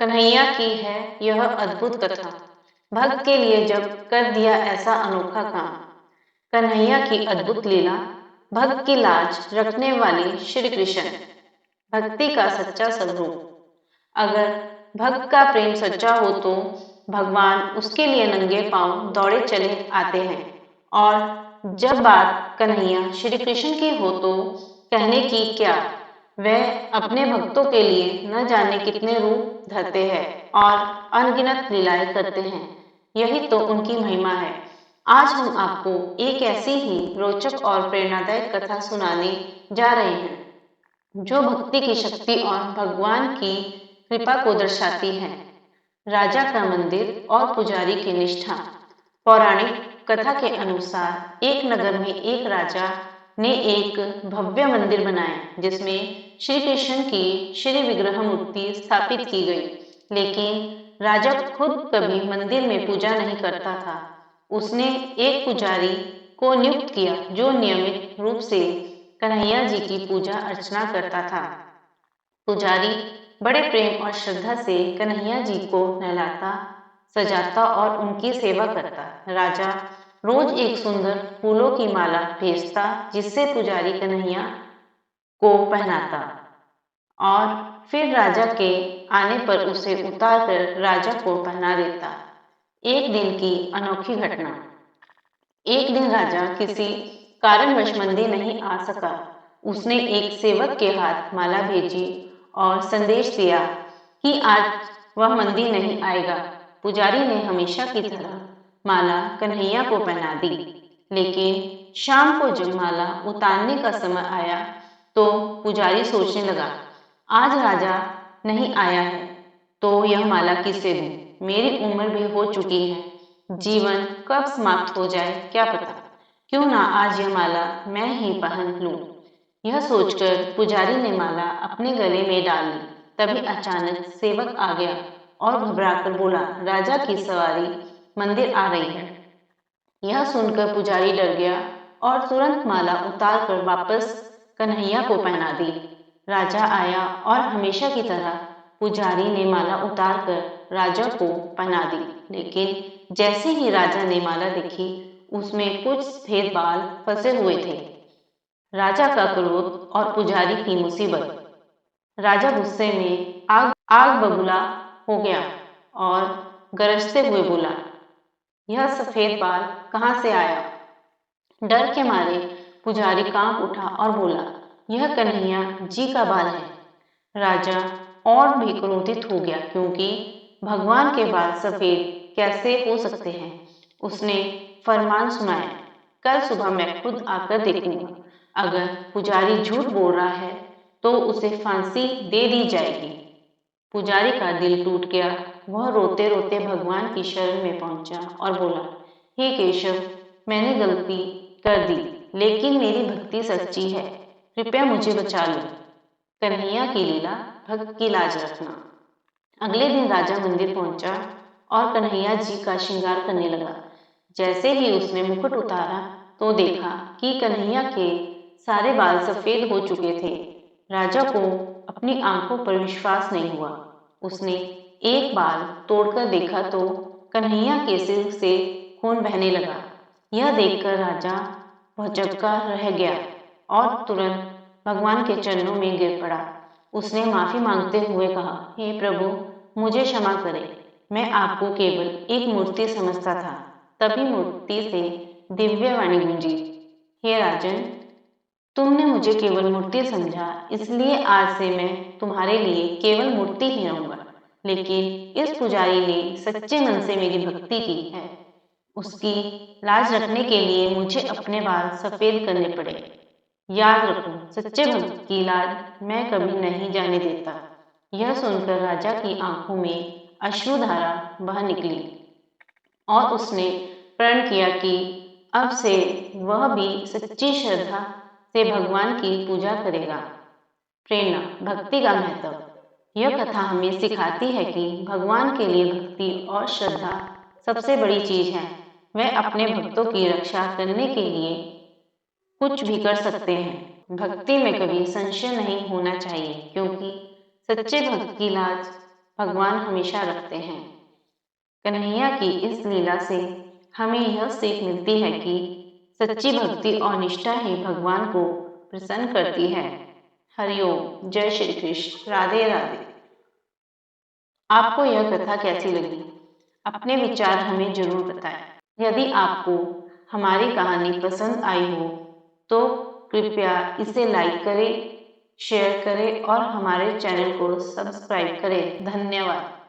कन्हैया की है यह अद्भुत कथा। भक्त के लिए जब कर दिया ऐसा अनोखा काम। कन्हैया की अद्भुत लीला, भक्त की लाज रखने वाली श्री कृष्ण, भक्ति का सच्चा स्वरूप। अगर भक्त का प्रेम सच्चा हो तो भगवान उसके लिए नंगे पांव दौड़े चले आते हैं। और जब बात कन्हैया श्री कृष्ण की हो तो कहने की क्या, वह अपने भक्तों के लिए न जाने कितने रूप धरते हैं और अनगिनत लीलाएं करते हैं। यही तो उनकी महिमा है। आज हम आपको एक ऐसी ही रोचक और प्रेरणादायक कथा सुनाने जा रहे हैं जो भक्ति की शक्ति और भगवान की कृपा को दर्शाती है। राजा का मंदिर और पुजारी की निष्ठा। पौराणिक कथा के अनुसार एक नगर में एक राजा ने एक भव्य मंदिर बनाया जिसमें श्री कृष्ण की श्री विग्रह मूर्ति स्थापित की गई। लेकिन राजा खुद कभी मंदिर में पूजा नहीं करता था। उसने एक पुजारी को नियुक्त किया जो नियमित रूप से कन्हैया जी की पूजा अर्चना करता था। पुजारी बड़े प्रेम और श्रद्धा से कन्हैया जी को नहलाता, सजाता और उनकी सेवा करता। राजा रोज एक सुंदर फूलों की माला भेजता जिससे पुजारी कन्हैया को पहनाता और फिर राजा के आने पर उसे उतार कर राजा को पहना देता। एक दिन की अनोखी घटना। एक दिन राजा किसी कारणवश मंदिर नहीं आ सका। उसने एक सेवक के हाथ माला भेजी और संदेश दिया कि आज वह मंदिर नहीं आएगा। पुजारी ने हमेशा की तरह माला कन्हैया को पहना दी। लेकिन शाम को जब माला उतारने का समय आया तो पुजारी सोचने लगा, आज राजा नहीं आया है तो यह माला किसे दूं? मेरी उम्र भी हो चुकी है, जीवन कब समाप्त हो जाए क्या पता। क्यों ना आज यह माला मैं ही पहन लूं। यह सोचकर पुजारी ने माला अपने गले में डाल ली। तभी अचानक सेवक आ गया और घबराकर बोला, राजा की सवारी मंदिर आ रही है। यह सुनकर पुजारी डर गया और तुरंत माला उतार कर वापस कन्हैया को पहना दी। राजा आया और हमेशा की तरह पुजारी ने माला उतार कर राजा को पहना दी। लेकिन जैसे ही राजा ने माला देखी उसमें कुछ सफेद बाल फंसे हुए थे। राजा का क्रोध और पुजारी की मुसीबत। राजा गुस्से में आग आग बबूला हो गया और गरजते हुए बोला, यह सफेद बाल कहाँ से आया? डर के मारे पुजारी कांप उठा और बोला, यह कन्हैया जी का बाल है। राजा और भी क्रोधित हो गया क्योंकि भगवान के बाल सफेद कैसे हो सकते हैं। उसने फरमान सुनाया, कल सुबह मैं खुद आकर देखूंगा। अगर पुजारी झूठ बोल रहा है तो उसे फांसी दे दी जाएगी। पुजारी का दिल टूट गया। वह रोते रोते भगवान की शरण में पहुंचा और बोला, हे केशव, मैंने गलती कर दी लेकिन मेरी भक्ति सच्ची है, कृपया मुझे बचा लो। कन्हैया की लीला, भक्त की लाज रखना। अगले दिन राजा मंदिर पहुंचा और कन्हैया जी का श्रृंगार करने लगा। जैसे ही उसने मुकुट उतारा तो देखा कि कन्हैया के सारे बाल सफेद हो चुके थे। राजा को अपनी आंखों पर विश्वास नहीं हुआ। उसने एक बाल तोड़कर देखा तो कन्हैया के सिर से खून बहने लगा। यह देखकर राजा भौचक्का रह गया और तुरंत भगवान के चरणों में गिर पड़ा। उसने माफी मांगते हुए कहा, हे प्रभु, मुझे क्षमा करें, मैं आपको केवल एक मूर्ति समझता था। तभी मूर्ति से दिव्य वाणी गूंजी, हे राजन, तुमने मुझे केवल मूर्ति समझा, इसलिए आज से मैं तुम्हारे लिए केवल मूर्ति ही रहूंगा। लेकिन इस पुजारी ने सच्चे मन से मेरी भक्ति की है। उसकी लाज रखने के लिए मुझे अपने बाल सफेद करने पड़े। याद रखो, सच्चे भक्त की लाज मैं कभी नहीं जाने देता। यह सुनकर राजा की आंखों में अश्रुधारा बह निकली और उसने प्रण किया कि अब से वह भी सच्ची श्रद्धा से भगवान की पूजा करेगा। प्रेरणा, भक्ति का महत्व। यह कथा हमें सिखाती है कि भगवान के लिए भक्ति और श्रद्धा सबसे बड़ी चीज है। वह अपने भक्तों की रक्षा करने के लिए कुछ भी कर सकते हैं। भक्ति में कभी संशय नहीं होना चाहिए क्योंकि सच्चे भक्त की लाज भगवान हमेशा रखते हैं। कन्हैया की इस लीला से हमें यह सीख मिलती है कि सच्ची भक्ति और निष्ठा ही भगवान को प्रसन्न करती है। हरिओम, जय श्री कृष्ण, राधे राधे। आपको यह कथा कैसी लगी? अपने विचार हमें जरूर बताएं। यदि आपको हमारी कहानी पसंद आई हो तो कृपया इसे लाइक करें, शेयर करें और हमारे चैनल को सब्सक्राइब करें। धन्यवाद।